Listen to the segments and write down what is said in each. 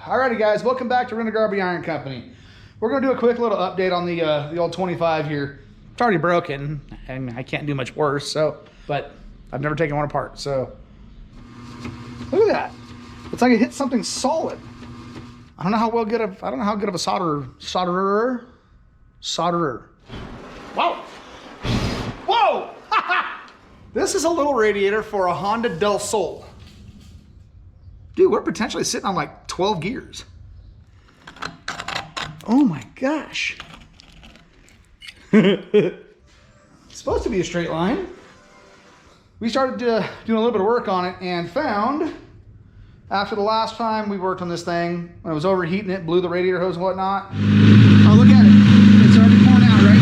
Alrighty guys, welcome back to Rent-A-Garby Iron Company. We're going to do a quick little update on the old 25 here. It's already broken and I can't do much worse, but I've never taken one apart, so look at that. It's like it hit something solid. I don't know how good of a solderer. Whoa! Whoa! This is a little radiator for a Honda Del Sol. Dude, we're potentially sitting on like 12 gears. Oh my gosh. It's supposed to be a straight line. We started doing a little bit of work on it and found, after the last time we worked on this thing, when it was overheating, it blew the radiator hose and whatnot. Oh, look at it. It's already pouring out right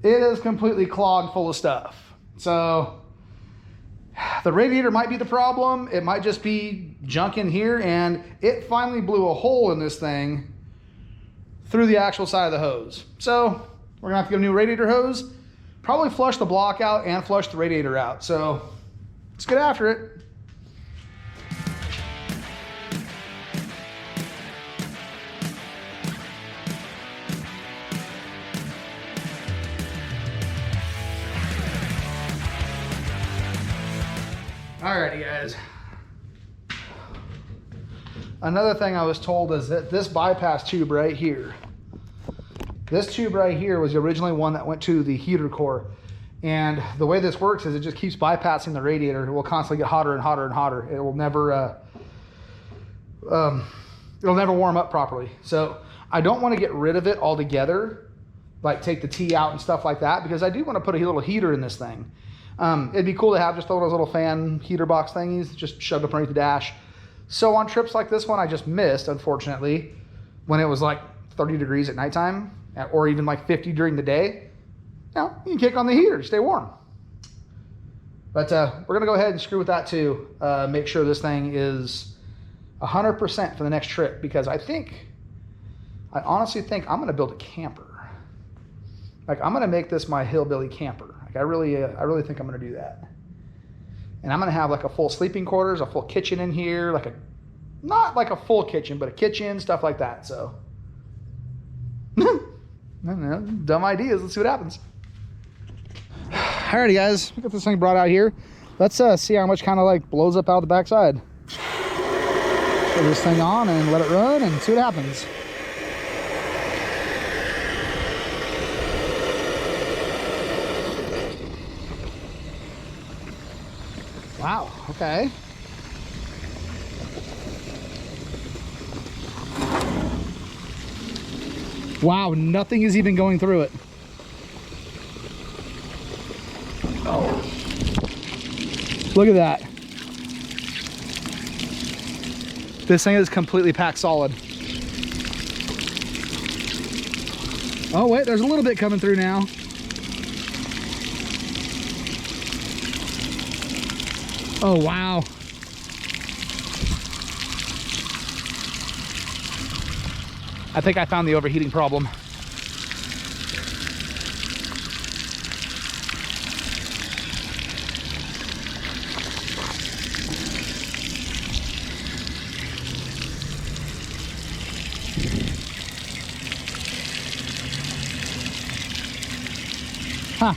now. It is completely clogged full of stuff. So the radiator might be the problem. It might just be junk in here, and it finally blew a hole in this thing through the actual side of the hose. So we're gonna have to get a new radiator hose, probably flush the block out and flush the radiator out. So let's get after it. Alrighty guys. Another thing I was told is that this bypass tube right here, this tube right here was the originally one that went to the heater core. And the way this works is it just keeps bypassing the radiator. It will constantly get hotter and hotter and hotter. It will never, it'll never warm up properly. So I don't want to get rid of it altogether, like take the T out and stuff like that, because I do want to put a little heater in this thing. It'd be cool to have just those little fan heater box thingies just shoved up underneath the dash. So on trips like this one, I just missed, unfortunately, when it was like 30 degrees at nighttime, or even like 50 during the day. You know, you can kick on the heater to stay warm. But we're gonna go ahead and screw with that too. Make sure this thing is 100% for the next trip, because I honestly think I'm gonna build a camper. Like, I'm gonna make this my hillbilly camper. Like, I really think I'm gonna do that. And I'm gonna have like a full sleeping quarters, a full kitchen in here, not like a full kitchen, but a kitchen, stuff like that. So, I don't know, dumb ideas. Let's see what happens. Alrighty guys, we got this thing brought out here. Let's see how much kind of like blows up out the backside. Put this thing on and let it run and see what happens. Wow, okay. Wow, nothing is even going through it. Oh. Look at that. This thing is completely packed solid. Oh wait, there's a little bit coming through now. Oh, wow. I think I found the overheating problem. Huh.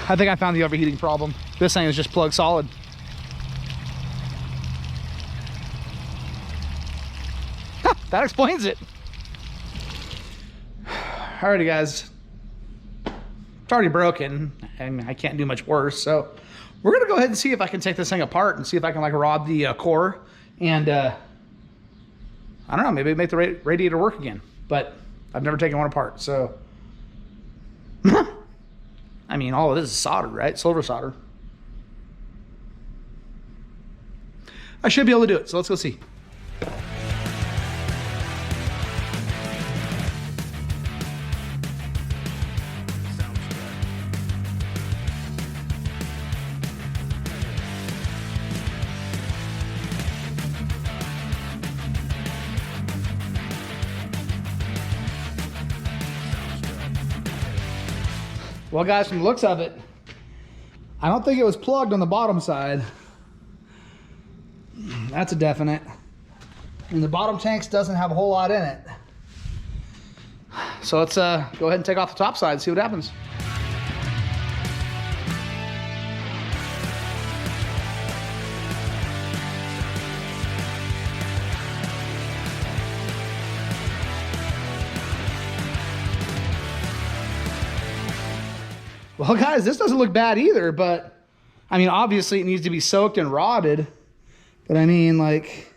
I think I found the overheating problem. This thing is just plug solid. Huh, that explains it. Alrighty guys. It's already broken and I can't do much worse. So we're gonna go ahead and see if I can take this thing apart and see if I can like rod the core and I don't know, maybe make the radiator work again. But I've never taken one apart, so. I mean, all of this is solder, right? Silver solder. I should be able to do it, so let's go see. Well guys, from the looks of it, I don't think it was plugged on the bottom side. That's a definite. And the bottom tanks doesn't have a whole lot in it. So let's go ahead and take off the top side and see what happens. Well, guys, this doesn't look bad either, but I mean, obviously it needs to be soaked and rotted. But I mean, like,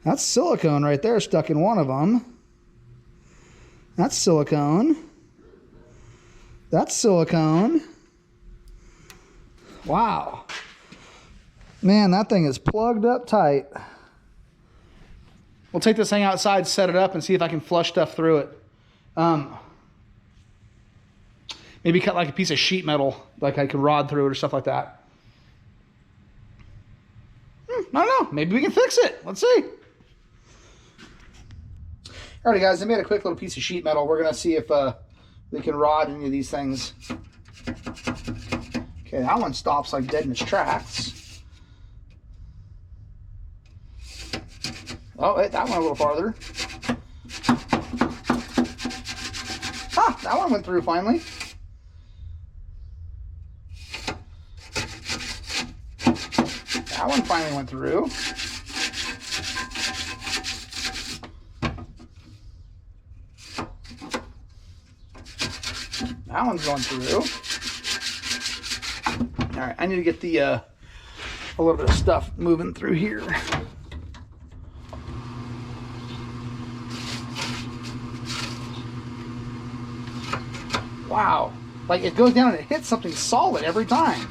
that's silicone right there stuck in one of them. That's silicone. That's silicone. Wow. Man, that thing is plugged up tight. We'll take this thing outside, set it up, and see if I can flush stuff through it. Maybe cut like a piece of sheet metal, like I could rod through it or stuff like that. I don't know. Maybe we can fix it. Let's see. Alrighty, guys. I made a quick little piece of sheet metal. We're going to see if we can rod any of these things. Okay, that one stops like dead in its tracks. Oh, wait, that one a little farther. Ah, that one went through finally. That one finally went through. That one's going through. All right, I need to get the a little bit of stuff moving through here. Wow, like it goes down and it hits something solid every time.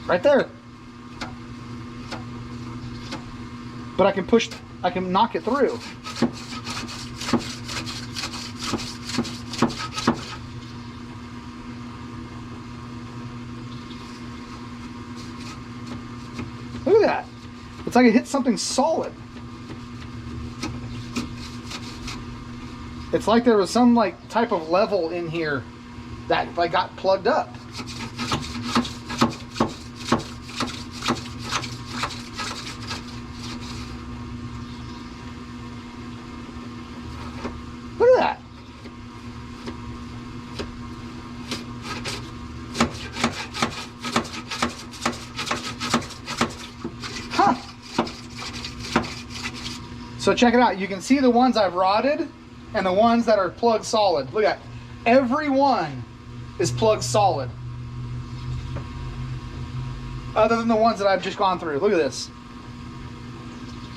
Right there. But I can knock it through. Look at that. It's like it hit something solid. It's like there was some like type of level in here that like got plugged up. Look at that. Huh. So check it out. You can see the ones I've rotted and the ones that are plugged solid. Look at that. Every one is plugged solid. Other than the ones that I've just gone through. Look at this.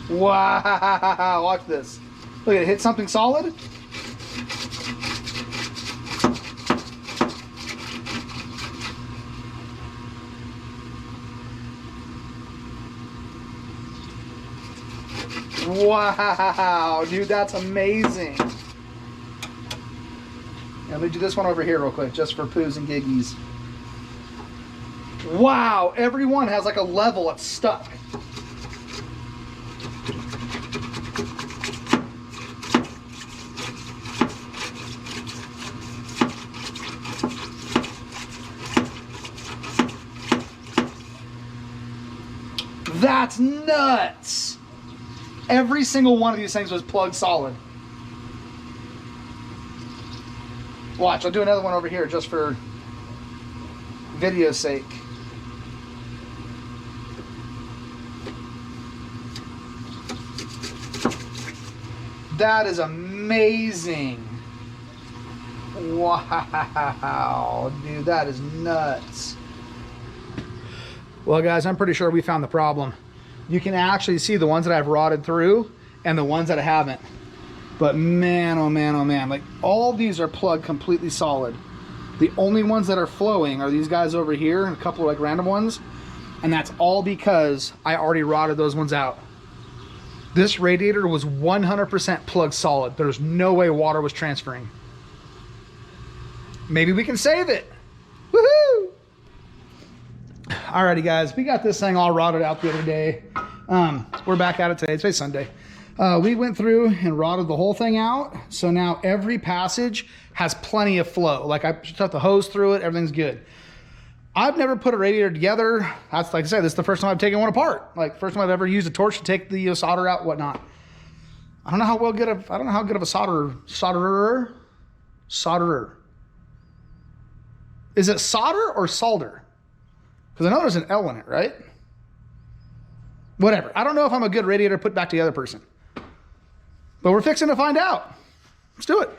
Wow. Watch this. Look at it. Hit something solid. Wow, dude, that's amazing. Yeah, let me do this one over here real quick, just for poos and giggies. Wow, every one has like a level that's stuck. That's nuts. Every single one of these things was plugged solid. Watch, I'll do another one over here just for video's sake. That is amazing. Wow, dude, that is nuts. Well, guys, I'm pretty sure we found the problem. You can actually see the ones that I've rotted through and the ones that I haven't. But man, oh man, oh man, like all these are plugged completely solid. The only ones that are flowing are these guys over here and a couple of like random ones. And that's all because I already rotted those ones out. This radiator was 100% plugged solid. There's no way water was transferring. Maybe we can save it. Woohoo! Alrighty, guys, we got this thing all rotted out the other day. We're back at it today. Today's Sunday. We went through and rotted the whole thing out. So now every passage has plenty of flow. Like I stuck the hose through it, everything's good. I've never put a radiator together. That's like I said, this is the first time I've taken one apart. Like first time I've ever used a torch to take the solder out, whatnot. I don't know how good of a solderer. Is it solder or solder? Because I know there's an L in it, right? Whatever. I don't know if I'm a good radiator put back together person. But we're fixing to find out. Let's do it.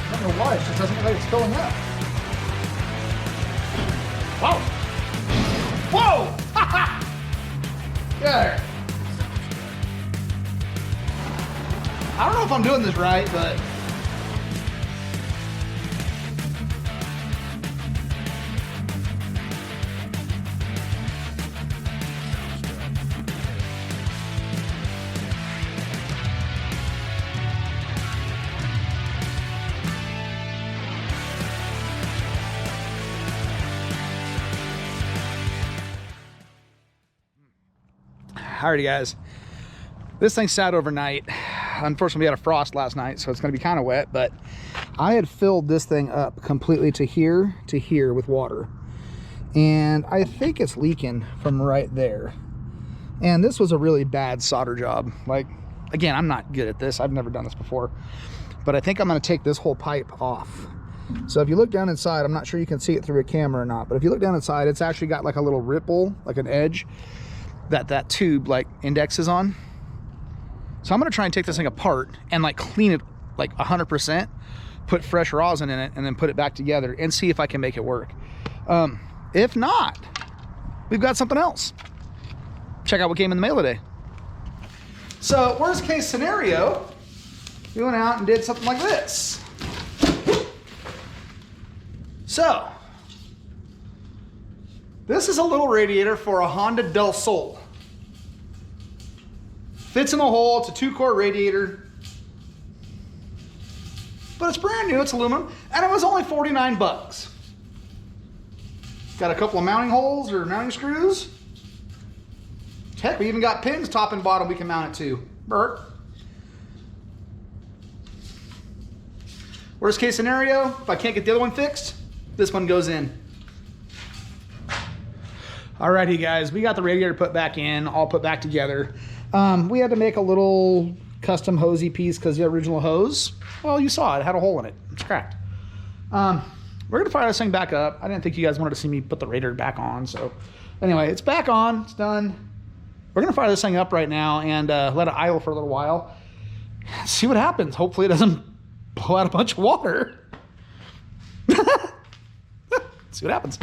I don't know why, it just doesn't look like it's filling up. Whoa! Whoa! Ha ha! Get out of there. I don't know if I'm doing this right, but alrighty guys, this thing sat overnight. Unfortunately we had a frost last night, so it's going to be kind of wet, but I had filled this thing up completely to here with water, and I think it's leaking from right there. And this was a really bad solder job. Like, again, I'm not good at this, I've never done this before, but I think I'm going to take this whole pipe off. So if you look down inside, I'm not sure you can see it through a camera or not, but if you look down inside, it's actually got like a little ripple, like an edge that tube like indexes on. So I'm gonna try and take this thing apart and like clean it like 100%, put fresh rosin in it, and then put it back together and see if I can make it work. If not, we've got something else. Check out what came in the mail today. So worst case scenario, we went out and did something like this. So this is a little radiator for a Honda Del Sol. Fits in the hole, it's a 2-core radiator. But it's brand new, it's aluminum, and it was only 49 bucks. Got a couple of mounting holes or mounting screws. Heck, we even got pins top and bottom we can mount it to. Bert. Worst case scenario, if I can't get the other one fixed, this one goes in. Alrighty guys, we got the radiator put back in, all put back together. We had to make a little custom hosey piece because the original hose, well, you saw it had a hole in it. It's cracked. We're gonna fire this thing back up. I didn't think you guys wanted to see me put the radiator back on, so anyway, it's back on, it's done. We're gonna fire this thing up right now and let it idle for a little while. See what happens. Hopefully it doesn't blow out a bunch of water. See what happens.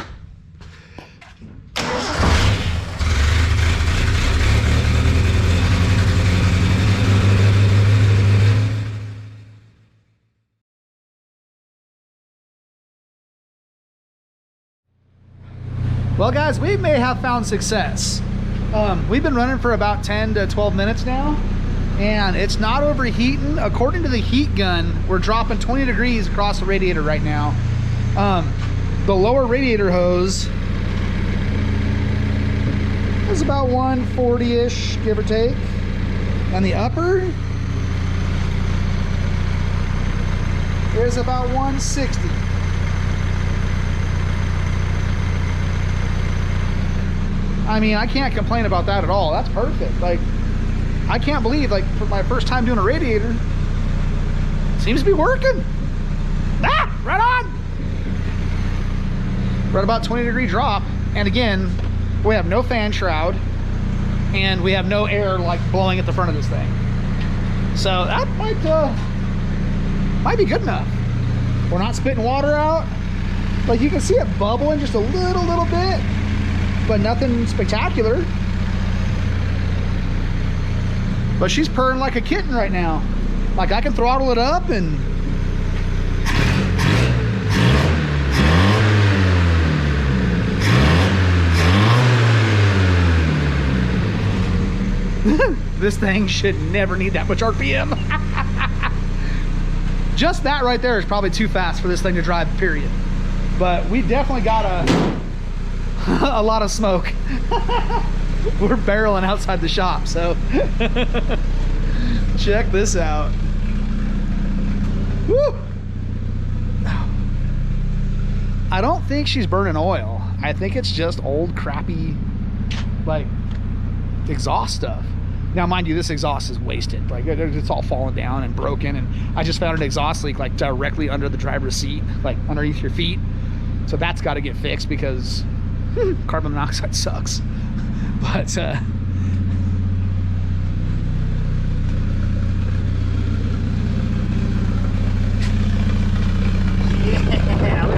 Well guys, we may have found success. We've been running for about 10 to 12 minutes now, and it's not overheating. According to the heat gun, we're dropping 20 degrees across the radiator right now. The lower radiator hose is about 140-ish, give or take. And the upper is about 160. I mean, I can't complain about that at all. That's perfect. Like, I can't believe, like, for my first time doing a radiator, seems to be working. Ah, right on. We're at about 20-degree drop, and again, we have no fan shroud, and we have no air like blowing at the front of this thing. So that might be good enough. We're not spitting water out. Like, you can see it bubbling just a little bit, but nothing spectacular. But she's purring like a kitten right now. Like, I can throttle it up and This thing should never need that much RPM. Just that right there is probably too fast for this thing to drive, period. But we definitely got a lot of smoke. We're barreling outside the shop, so check this out. Woo! I don't think she's burning oil. I think it's just old crappy like exhaust stuff. Now mind you, this exhaust is wasted. Like it's all fallen down and broken, and I just found an exhaust leak like directly under the driver's seat, like underneath your feet. So that's got to get fixed because carbon monoxide sucks. But yeah, look at that.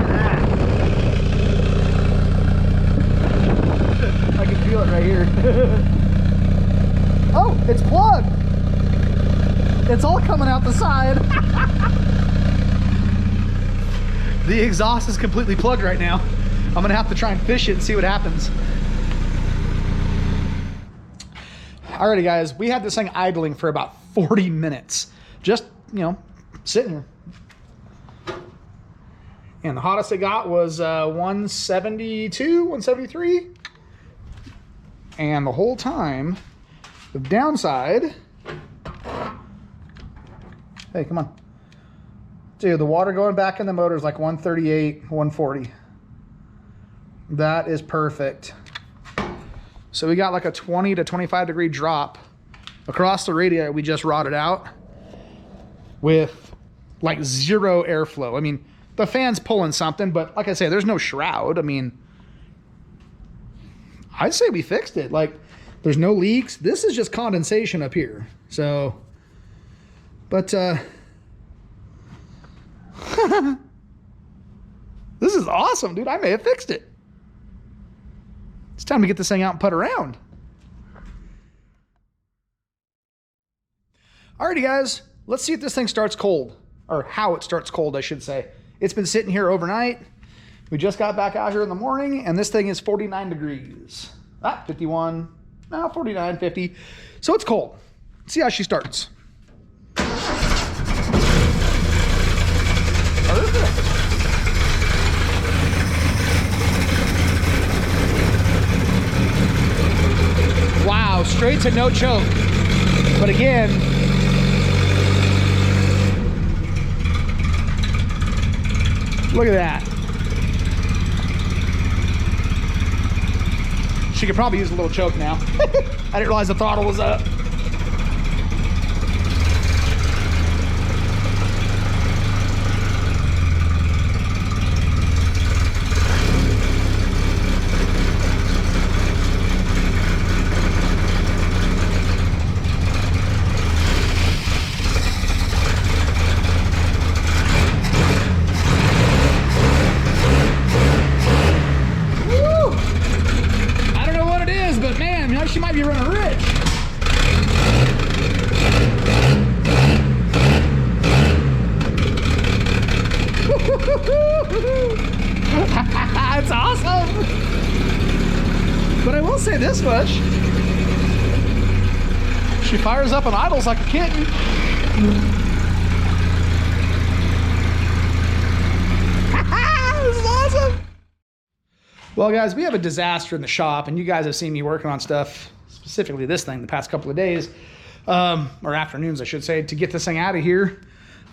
I can feel it right here. Oh, it's plugged. It's all coming out the side. The exhaust is completely plugged right now. I'm gonna have to try and fish it and see what happens. Alrighty guys, we had this thing idling for about 40 minutes. Just, you know, sitting here. And the hottest it got was 172, 173. And the whole time, the downside, hey, come on. Dude, the water going back in the motor is like 138, 140. That is perfect. So we got like a 20 to 25 degree drop across the radiator we just rotted out with like zero airflow. I mean, the fan's pulling something, but like I say, there's no shroud. I mean, I'd say we fixed it. Like, there's no leaks. This is just condensation up here. So, but this is awesome, dude. I may have fixed it. It's time to get this thing out and put around. Alrighty guys, let's see if this thing starts cold, or how it starts cold, I should say. It's been sitting here overnight. We just got back out here in the morning, and this thing is 49 degrees. 51, no, 49, 50. So it's cold. Let's see how she starts. Perfect. Wow, straight to no choke. But again, look at that. She could probably use a little choke now. I didn't realize the throttle was up. She might be running rich. That's awesome. But I will say this much. She fires up and idles like a kitten. This is awesome. Well guys, we have a disaster in the shop, and you guys have seen me working on stuff, specifically this thing, the past couple of days, or afternoons I should say, to get this thing out of here.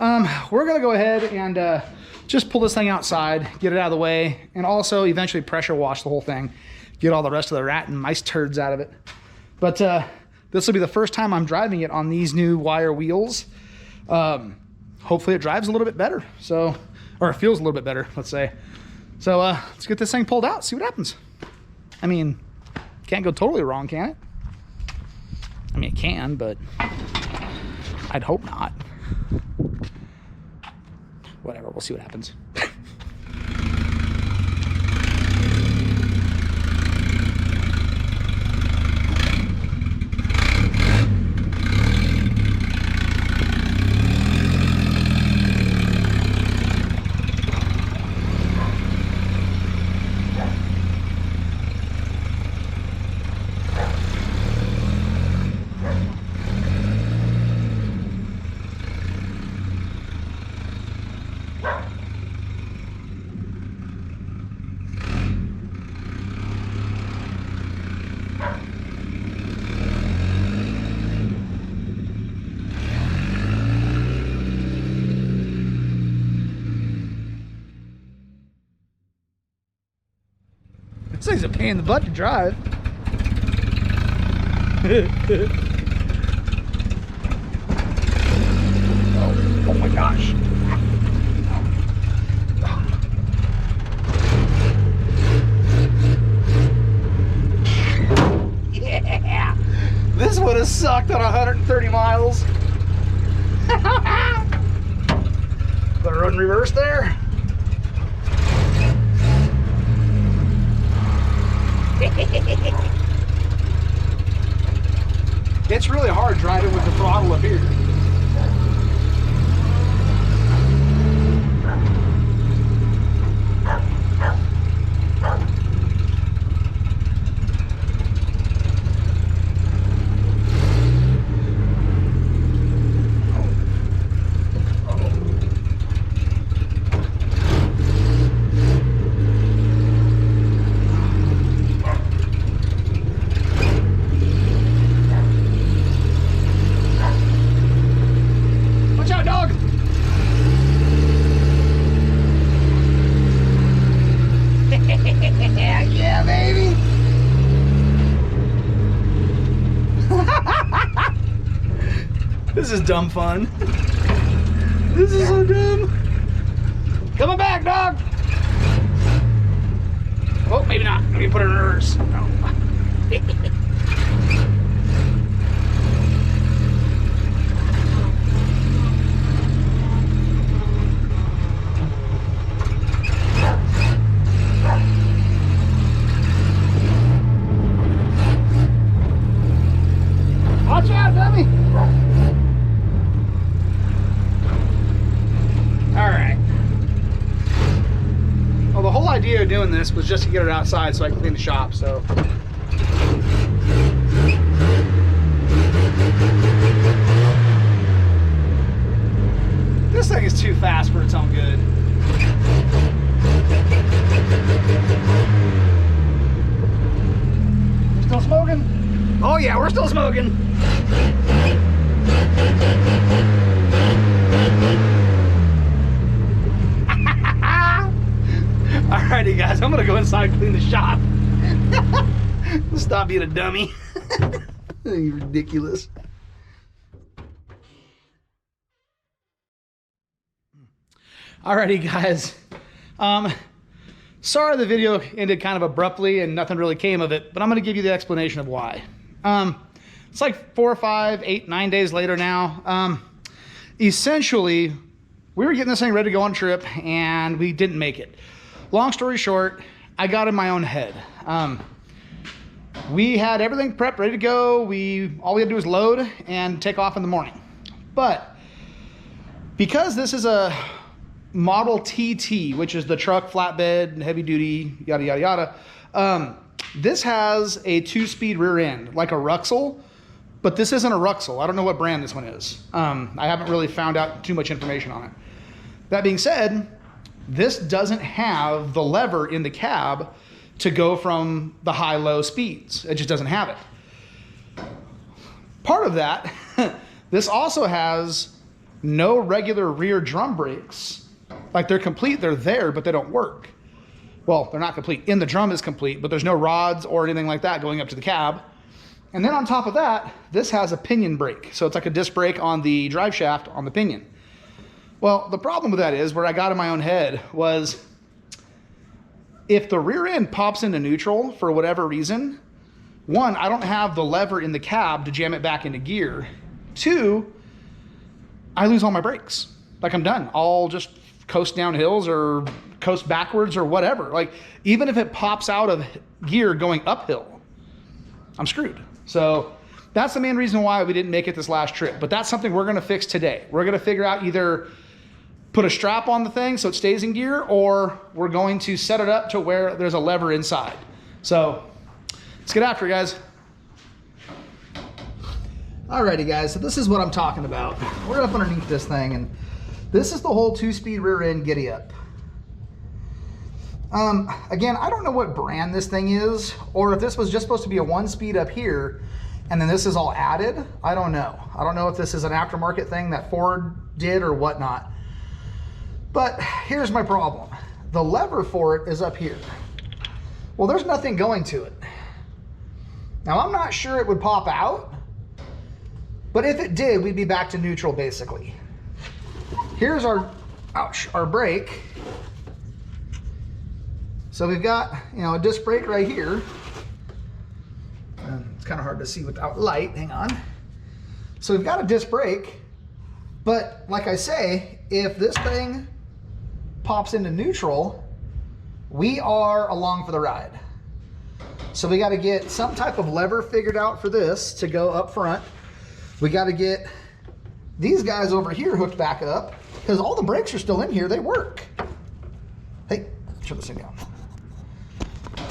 We're gonna go ahead and just pull this thing outside, get it out of the way, and also eventually pressure wash the whole thing, get all the rest of the rat and mice turds out of it. But this will be the first time I'm driving it on these new wire wheels. Hopefully it drives a little bit better, so, or it feels a little bit better, let's say. So let's get this thing pulled out, see what happens. I mean, can't go totally wrong, can it? I mean, it can, but I'd hope not. Whatever, we'll see what happens. This thing's a pain in the butt to drive. Oh my gosh. Yeah! This would have sucked on 130 miles. Better run reverse there. It's really hard driving with the throttle up here. Yeah, baby. This is dumb fun. This is so dumb. Coming back, dog. Oh, maybe not. Let me put it in reverse. No. Watch out, dummy! Alright. Well, the whole idea of doing this was just to get it outside so I can clean the shop, so. This thing is too fast for its own good. Still smoking? Oh yeah, we're still smoking. Alrighty guys, I'm gonna go inside and clean the shop. Stop being a dummy. You're ridiculous. Alrighty guys. Sorry the video ended kind of abruptly and nothing really came of it, but I'm gonna give you the explanation of why. It's like 4 or 5, 8, 9 days later now. Essentially, we were getting this thing ready to go on a trip and we didn't make it. Long story short, I got in my own head. We had everything prepped, ready to go. All we had to do was load and take off in the morning. But because this is a Model TT, which is the truck, flatbed, heavy duty, yada, yada, yada. This has a 2-speed rear end, like a Ruxel, but this isn't a Ruxel. I don't know what brand this one is. I haven't really found out too much information on it. That being said, this doesn't have the lever in the cab to go from the high-low speeds. It just doesn't have it. Part of that, this also has no regular rear drum brakes. Like they're complete, they're there, but they don't work. Well, they're not complete. In the drum is complete, but there's no rods or anything like that going up to the cab. And then on top of that, this has a pinion brake. So it's like a disc brake on the drive shaft on the pinion. Well, the problem with that is, where I got in my own head was, if the rear end pops into neutral for whatever reason, one, I don't have the lever in the cab to jam it back into gear. Two, I lose all my brakes. Like I'm done. I'll just coast down hills or coast backwards or whatever. Like even if it pops out of gear going uphill, I'm screwed. So that's the main reason why we didn't make it this last trip. But that's something we're gonna fix today. We're gonna figure out either put a strap on the thing so it stays in gear, or we're going to set it up to where there's a lever inside. So let's get after it, guys. Alrighty guys, so this is what I'm talking about. We're up underneath this thing, and this is the whole 2-speed rear end giddy up. Again, I don't know what brand this thing is, or if this was just supposed to be a 1-speed up here, and then this is all added. I don't know. I don't know if this is an aftermarket thing that Ford did or whatnot. But here's my problem. The lever for it is up here. Well, there's nothing going to it. Now, I'm not sure it would pop out, but if it did, we'd be back to neutral basically. Here's our, our brake. So we've got, you know, a disc brake right here. It's kind of hard to see without light, hang on. So we've got a disc brake, but like I say, if this thing pops into neutral, we are along for the ride. So we got to get some type of lever figured out for this to go up front. We got to get these guys over here hooked back up because all the brakes are still in here. They work. Hey, shut this thing down.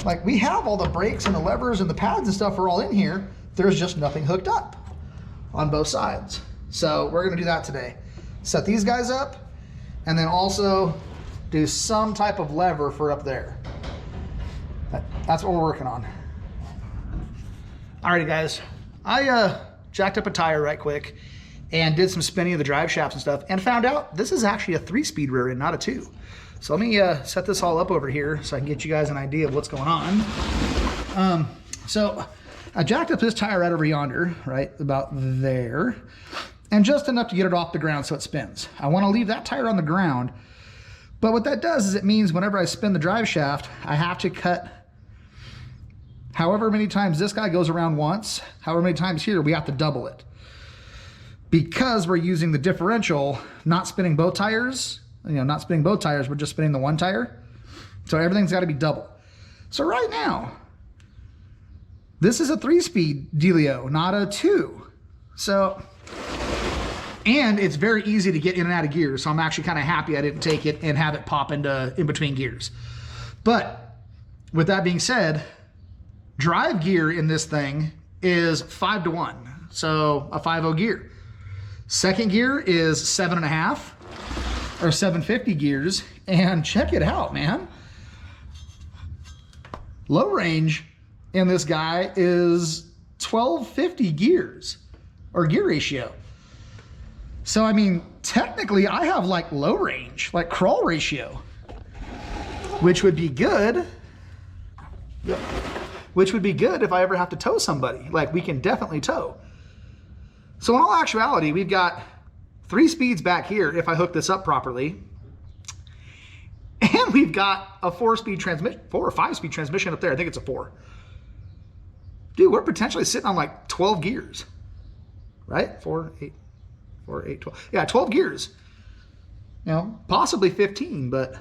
Like, we have all the brakes and the levers and the pads and stuff are all in here. There's just nothing hooked up on both sides. So we're going to do that today. Set these guys up and then also do some type of lever for up there. That's what we're working on. Alrighty guys, I jacked up a tire right quick and did some spinning of the drive shafts and stuff and found out this is actually a 3-speed rear end, not a 2. So let me set this all up over here so I can get you guys an idea of what's going on. So I jacked up this tire right over yonder, right about there, and just enough to get it off the ground so it spins. I want to leave that tire on the ground, but what that does is it means whenever I spin the drive shaft, I have to cut however many times this guy goes around once, however many times here, we have to double it. Because we're using the differential, not spinning both tires, you know, not spinning both tires, we're just spinning the one tire. So everything's got to be double. So right now, this is a 3-speed dealio, not a 2. So, and it's very easy to get in and out of gears. So I'm actually kind of happy I didn't take it and have it pop into in between gears. But with that being said, drive gear in this thing is 5-to-1, so a 5-0 gear. Second gear is 7.5 or 750 gears, and check it out, man. Low range in this guy is 1250 gears or gear ratio. So I mean, technically I have like low range, like crawl ratio, which would be good. Which would be good if I ever have to tow somebody. Like, we can definitely tow. So in all actuality, we've got 3 speeds back here if I hook this up properly. And we've got a 4-speed transmission, 4 or 5-speed transmission up there. I think it's a 4. Dude, we're potentially sitting on like 12 gears, right? 4, 8, 12. Yeah, 12 gears. You know, possibly 15, but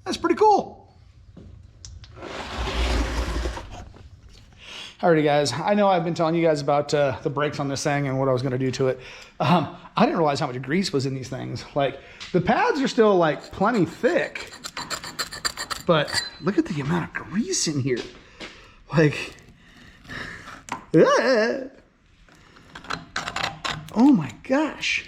that's pretty cool. Alrighty guys, I know I've been telling you guys about the brakes on this thing and what I was going to do to it. I didn't realize how much grease was in these things. Like, the pads are still like plenty thick, but look at the amount of grease in here. Like, oh my gosh.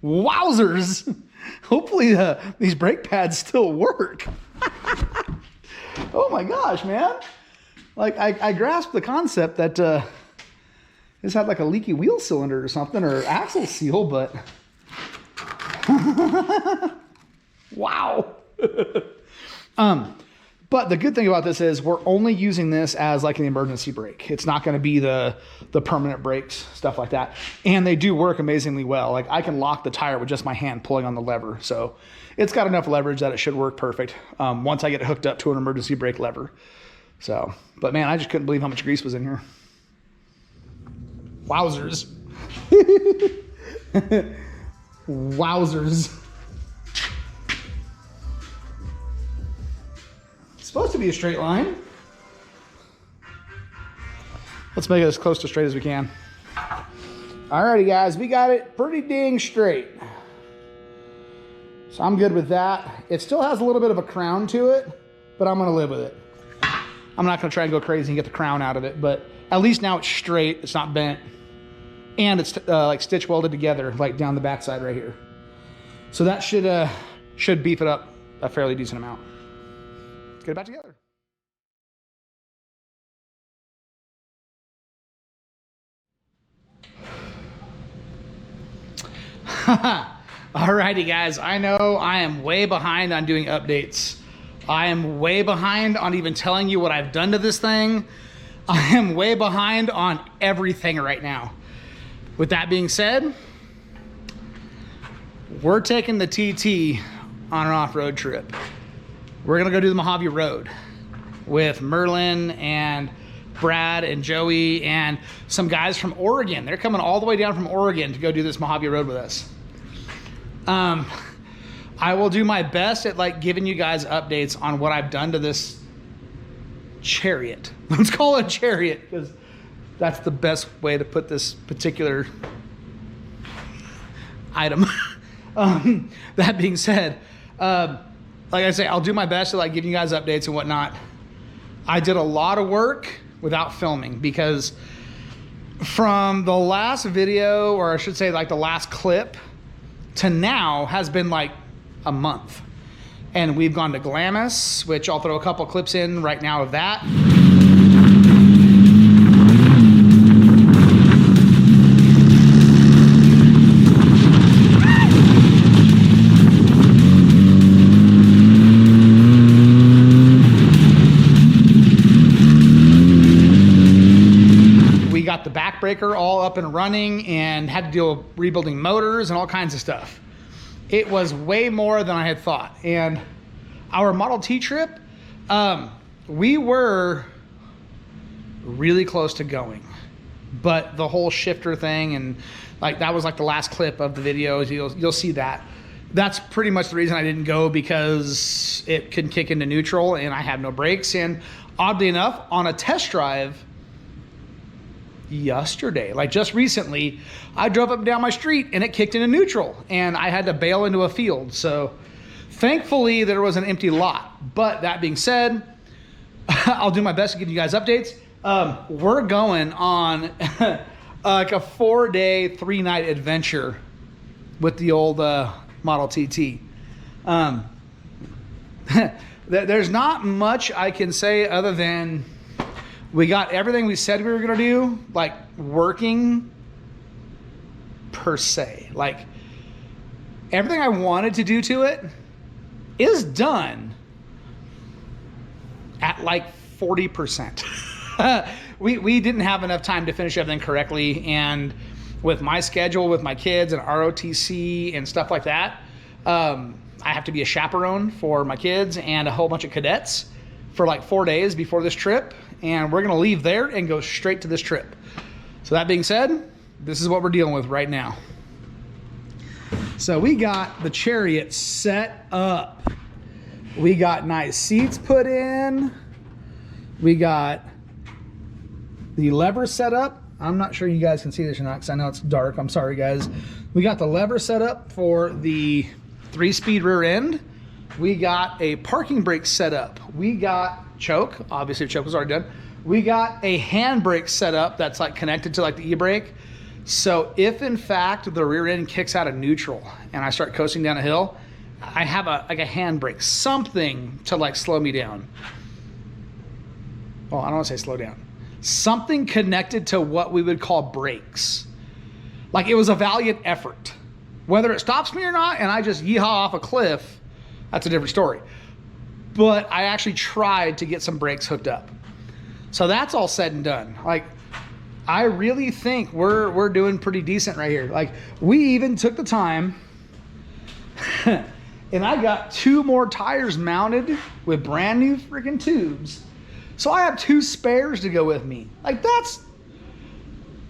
Wowzers. Hopefully these brake pads still work. Oh my gosh, man. Like, I grasped the concept that this had like a leaky wheel cylinder or something, or axle seal, but wow. But the good thing about this is we're only using this as like an emergency brake. It's not going to be the permanent brakes, stuff like that. And they do work amazingly well. Like, I can lock the tire with just my hand pulling on the lever. So it's got enough leverage that it should work perfect once I get it hooked up to an emergency brake lever. So, but man, I just couldn't believe how much grease was in here. Wowzers. Wowzers. It's supposed to be a straight line. Let's make it as close to straight as we can. Alrighty guys, we got it pretty dang straight. So I'm good with that. It still has a little bit of a crown to it, but I'm gonna live with it. I'm not gonna try and go crazy and get the crown out of it, but at least now it's straight, it's not bent. And it's like stitch welded together, like down the backside right here. So that should beef it up a fairly decent amount. Let's get it back together. Alrighty guys, I know I am way behind on doing updates. I am way behind on even telling you what I've done to this thing. I am way behind on everything right now. With that being said, we're taking the TT on an off-road trip. We're gonna go do the Mojave Road with Merlin and Brad and Joey and some guys from Oregon. They're coming all the way down from Oregon to go do this Mojave Road with us. I will do my best at like giving you guys updates on what I've done to this chariot. Let's call it a chariot because that's the best way to put this particular item. That being said, like I say, I'll do my best to like give you guys updates and whatnot. I did a lot of work without filming because from the last video, or I should say like the last clip, to now has been like a month. And we've gone to Glamis, which I'll throw a couple clips in right now of that. We got the backbreaker all up and running and had to deal with rebuilding motors and all kinds of stuff. It was way more than I had thought. And our Model T trip, we were really close to going, but the whole shifter thing and like that was like the last clip of the videos. You'll see that. That's pretty much the reason I didn't go, because it can kick into neutral and I have no brakes. And oddly enough, on a test drive yesterday, like just recently, I drove up and down my street and it kicked into neutral and I had to bail into a field. So thankfully there was an empty lot. But that being said, I'll do my best to give you guys updates. We're going on like a 4-day, 3-night adventure with the old Model TT. There's not much I can say other than we got everything we said we were gonna do, like working per se. Like everything I wanted to do to it is done at like 40%. We didn't have enough time to finish everything correctly, and with my schedule, with my kids and ROTC and stuff like that, I have to be a chaperone for my kids and a whole bunch of cadets for like 4 days before this trip. And we're gonna leave there and go straight to this trip. So that being said, this is what we're dealing with right now. So we got the chariot set up. We got nice seats put in. We got the lever set up. I'm not sure you guys can see this or not because I know it's dark. I'm sorry, guys. We got the lever set up for the 3-speed rear end. We got a parking brake set up. We got choke. Obviously, the choke was already done. We got a handbrake set up that's like connected to like the e-brake. So if in fact the rear end kicks out of neutral and I start coasting down a hill, I have like a handbrake, something to like slow me down. Well, I don't want to say slow down. Something connected to what we would call brakes. Like it was a valiant effort. Whether it stops me or not and I just yeehaw off a cliff, that's a different story. But I actually tried to get some brakes hooked up. So that's all said and done. Like, I really think we're doing pretty decent right here. Like, we even took the time and I got 2 more tires mounted with brand new freaking tubes. So I have 2 spares to go with me. Like, that's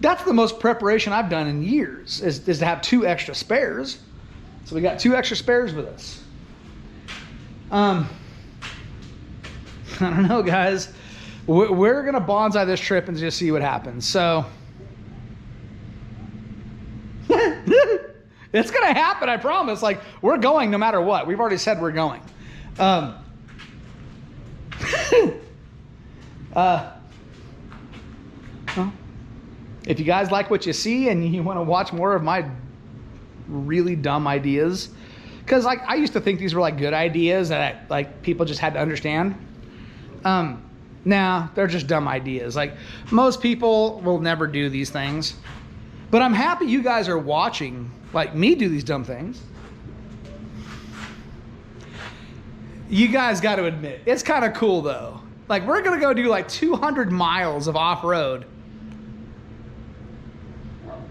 the most preparation I've done in years is to have 2 extra spares. So we got 2 extra spares with us. I don't know, guys. We're gonna bonsai this trip and just see what happens. So it's gonna happen, I promise. Like, we're going no matter what. We've already said we're going. Well, if you guys like what you see and you want to watch more of my really dumb ideas, because like I used to think these were like good ideas that like people just had to understand. Nah, they're just dumb ideas. Like most people will never do these things, but I'm happy you guys are watching like me do these dumb things. You guys got to admit, it's kind of cool though. Like we're going to go do like 200 miles of off-road.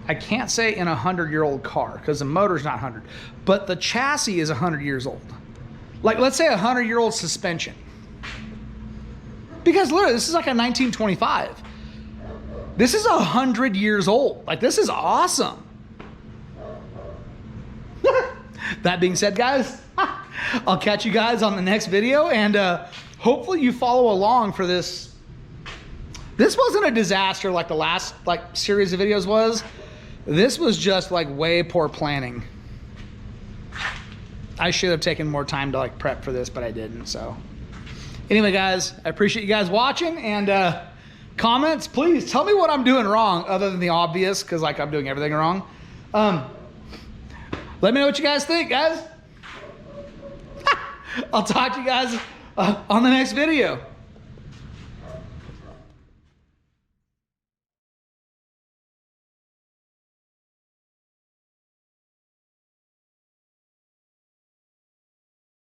I can't say in a 100-year-old car because the motor's not 100, but the chassis is 100 years old. Like let's say a 100-year-old suspension. Because literally this is like a 1925. This is 100 years old. Like this is awesome. That being said, guys, I'll catch you guys on the next video, and hopefully you follow along for this. This wasn't a disaster like the last series of videos was. This was just like way poor planning. I should have taken more time to like prep for this, but I didn't. So anyway, guys, I appreciate you guys watching, and comments, please tell me what I'm doing wrong other than the obvious, because like I'm doing everything wrong. Let me know what you guys think, guys. I'll talk to you guys on the next video.